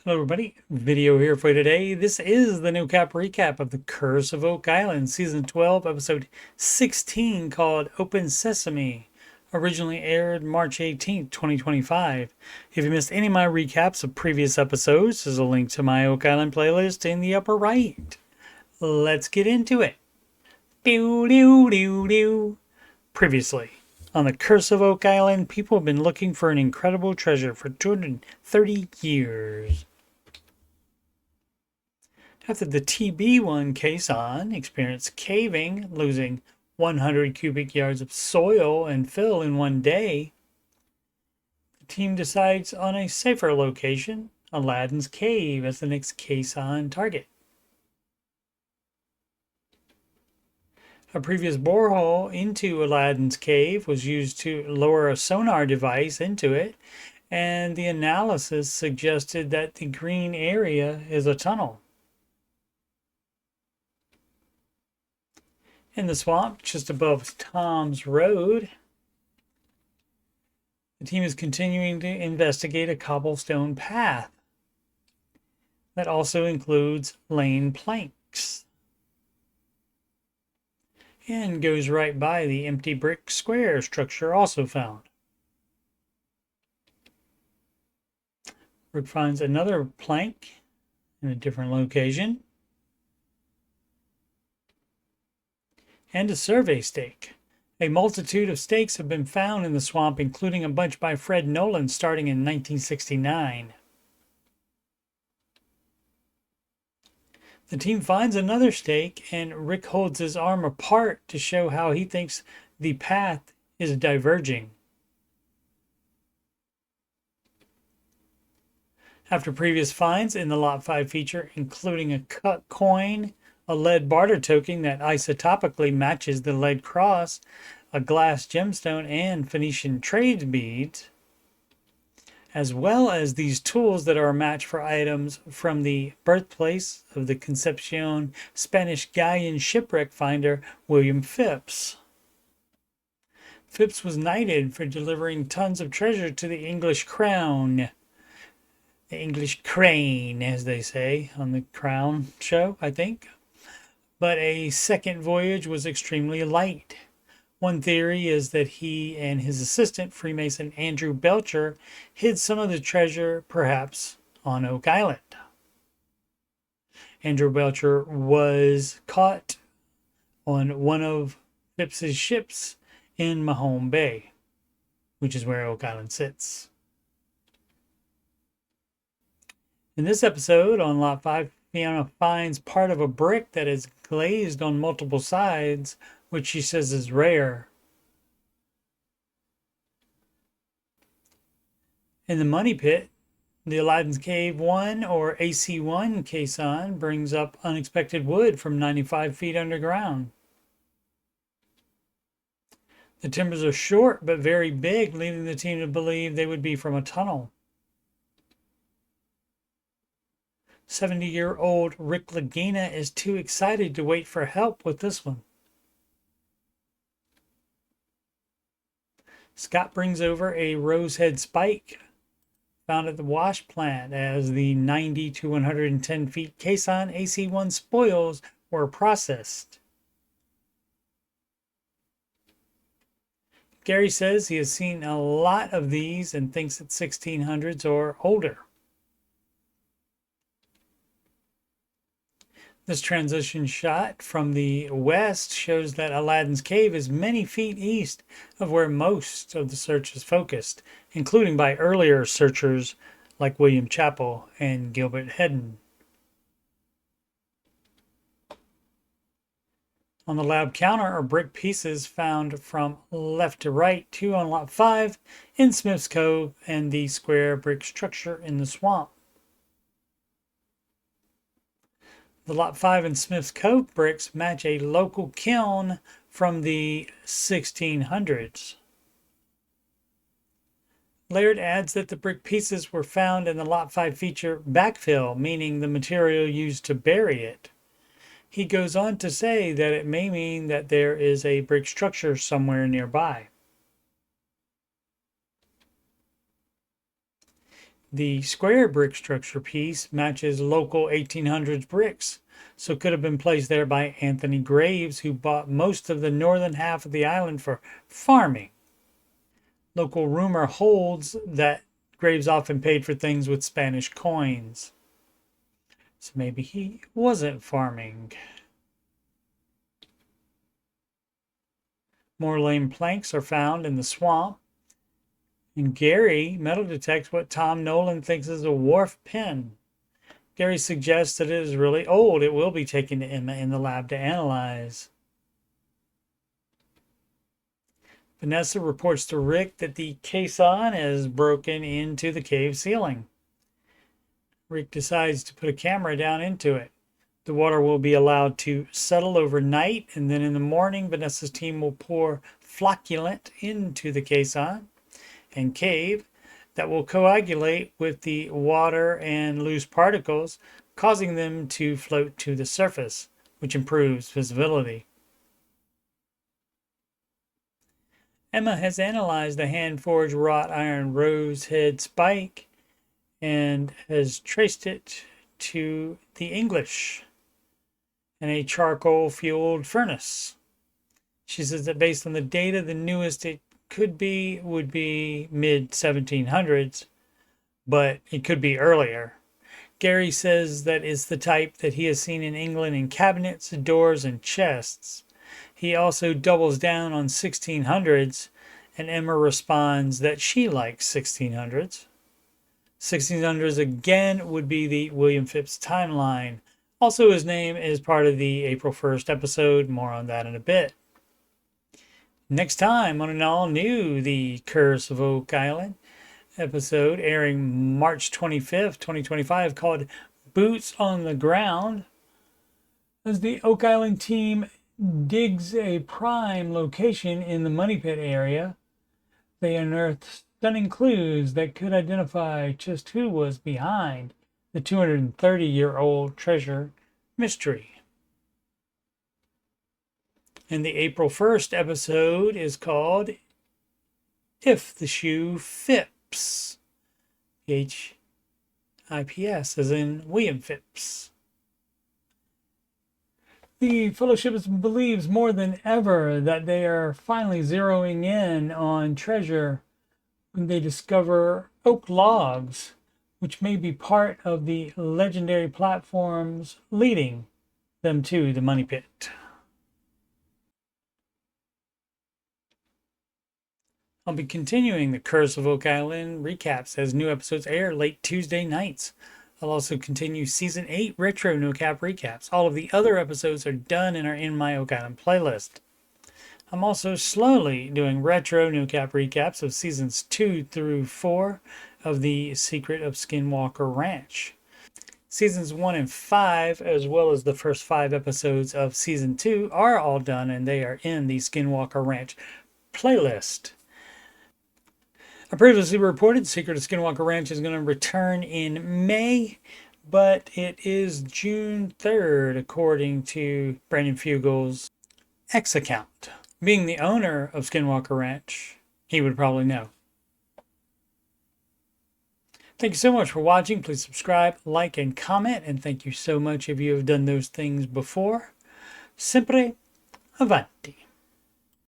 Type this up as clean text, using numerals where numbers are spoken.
Hello everybody, video here for you today. This is the no cap recap of The Curse of Oak Island, Season 12, Episode 16, called Open Sesame. Originally aired March 18th, 2025. If you missed any of my recaps of previous episodes, there's a link to my Oak Island playlist in the upper right. Let's get into it. Previously, on The Curse of Oak Island, people have been looking for an incredible treasure for 230 years. After the TB1 caisson experienced caving, losing 100 cubic yards of soil and fill in one day, the team decides on a safer location, Aladdin's cave, as the next caisson target. A previous borehole into Aladdin's cave was used to lower a sonar device into it, and the analysis suggested that the green area is a tunnel. In the swamp, just above Tom's Road, the team is continuing to investigate a cobblestone path that also includes lane planks and goes right by the empty brick square structure also found. Rick finds another plank in a different location and a survey stake. A multitude of stakes have been found in the swamp, including a bunch by Fred Nolan starting in 1969. The team finds another stake, and Rick holds his arm apart to show how he thinks the path is diverging. After previous finds in the Lot 5 feature, including a cut coin, a lead barter token that isotopically matches the lead cross, a glass gemstone, and Phoenician trade beads, as well as these tools that are a match for items from the birthplace of the Concepcion Spanish galleon shipwreck finder William Phipps. Phipps was knighted for delivering tons of treasure to the English crown. The English crane, as they say on the Crown show, I think. But a second voyage was extremely light. One theory is that he and his assistant, Freemason Andrew Belcher, hid some of the treasure, perhaps on Oak Island. Andrew Belcher was caught on one of Phipps's ships in Mahone Bay, which is where Oak Island sits. In this episode on Lot 5, Fiona finds part of a brick that is glazed on multiple sides, which she says is rare. In the money pit, the Aladdin's Cave 1 or AC1 caisson brings up unexpected wood from 95 feet underground. The timbers are short but very big, leading the team to believe they would be from a tunnel. 70-year-old Rick Lagina is too excited to wait for help with this one. Scott brings over a rosehead spike found at the wash plant as the 90 to 110 feet caisson AC1 spoils were processed. Gary says he has seen a lot of these and thinks it's 1600s or older. This transition shot from the west shows that Aladdin's Cave is many feet east of where most of the search is focused, including by earlier searchers like William Chappell and Gilbert Hedden. On the lab counter are brick pieces found from left to right, 2 on Lot 5 in Smith's Cove and the square brick structure in the swamp. The Lot 5 and Smith's Cove bricks match a local kiln from the 1600s. Laird adds that the brick pieces were found in the Lot 5 feature backfill, meaning the material used to bury it. He goes on to say that it may mean that there is a brick structure somewhere nearby. The square brick structure piece matches local 1800s bricks, so could have been placed there by Anthony Graves, who bought most of the northern half of the island for farming. Local rumor holds that Graves often paid for things with Spanish coins. So maybe he wasn't farming. More lame planks are found in the swamp. And Gary metal detects what Tom Nolan thinks is a wharf pin. Gary suggests that it is really old. It will be taken to Emma in the lab to analyze. Vanessa reports to Rick that the caisson is broken into the cave ceiling. Rick decides to put a camera down into it. The water will be allowed to settle overnight, and then in the morning, Vanessa's team will pour flocculant into the caisson and cave that will coagulate with the water and loose particles, causing them to float to the surface, which improves visibility. Emma has analyzed the hand-forged wrought iron rose head spike and has traced it to the English and a charcoal-fueled furnace. She says that based on the data, the newest it would be mid-1700s, but it could be earlier. Gary says that it's the type that he has seen in England in cabinets, doors, and chests. He also doubles down on 1600s, and Emma responds that she likes 1600s. 1600s again would be the William Phipps timeline. Also, his name is part of the April 1st episode. More on that in a bit. Next time on an all-new The Curse of Oak Island episode airing March 25th, 2025, called Boots on the Ground, as the Oak Island team digs a prime location in the Money Pit area, they unearth stunning clues that could identify just who was behind the 230-year-old treasure mystery. And the April 1st episode is called If the Shoe Phipps. H-I-P-S, as in William Phipps. The Fellowship believes more than ever that they are finally zeroing in on treasure when they discover oak logs, which may be part of the legendary platforms leading them to the Money Pit. I'll be continuing the Curse of Oak Island recaps as new episodes air late Tuesday nights. I'll also continue Season 8 Retro No Cap recaps. All of the other episodes are done and are in my Oak Island playlist. I'm also slowly doing Retro No Cap recaps of Seasons 2 through 4 of The Secret of Skinwalker Ranch. Seasons 1 and 5, as well as the first 5 episodes of Season 2, are all done and they are in the Skinwalker Ranch playlist. I previously reported Secret of Skinwalker Ranch is going to return in May, but it is June 3rd, according to Brandon Fugel's X account. Being the owner of Skinwalker Ranch, he would probably know. Thank you so much for watching. Please subscribe, like, and comment, and thank you so much if you have done those things before. Sempre avanti.